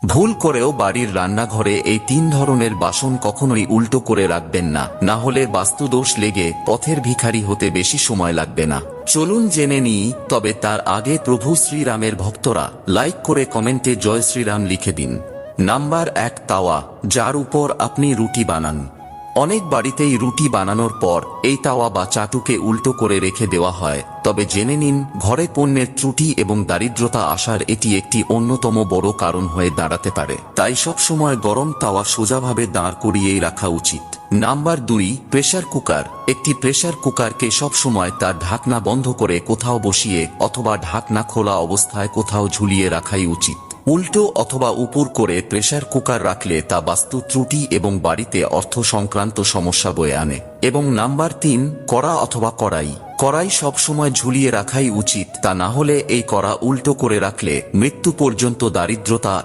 ভুল করেও বাড়ির রান্নাঘরে এই 3 ধরনের বাসন কখনোই উল্টো করে রাখবেন না, না হলে বাস্তুদোষ লেগে পথের ভিখারি হতে বেশি সময় লাগবে না। চলুন জেনে নিই, তবে তার আগে প্রভু শ্রীরামের ভক্তরা লাইক করে কমেন্টে জয় শ্রীরাম লিখে দিন। নাম্বার 1, তাওয়া, যার উপর আপনি রুটি বানান। অনেক বাড়িতেই রুটি বানানোর পর এই তাওয়া বা চাটুকে উল্টো করে রেখে দেওয়া হয়, তবে জেনে নিন ঘরে পণ্যের ত্রুটি এবং দারিদ্রতা আসার এটি একটি অন্যতম বড় কারণ হয়ে দাঁড়াতে পারে। তাই সব সময় গরম তাওয়া সোজাভাবে দাঁড় করিয়েই রাখা উচিত। Number 2, pressure cooker. একটি প্রেসার কুকারকে সব সময় তার ঢাকনা বন্ধ করে কোথাও বসিয়ে অথবা ঢাকনা খোলা অবস্থায় কোথাও ঝুলিয়ে রাখাই উচিত। উল্টো অথবা উপর করে প্রেসার কুকার রাখলে তা বাস্তু ত্রুটি এবং বাড়িতে অর্থ সংক্রান্ত সমস্যা বয়ে আনে। এবং নাম্বার 3, কড়া অথবা কড়াই। কড়াই সব সময় ঝুলিয়ে রাখাই উচিত, তা না হলে এই কড়া উল্টো করে রাখলে মৃত্যু পর্যন্ত দারিদ্রতা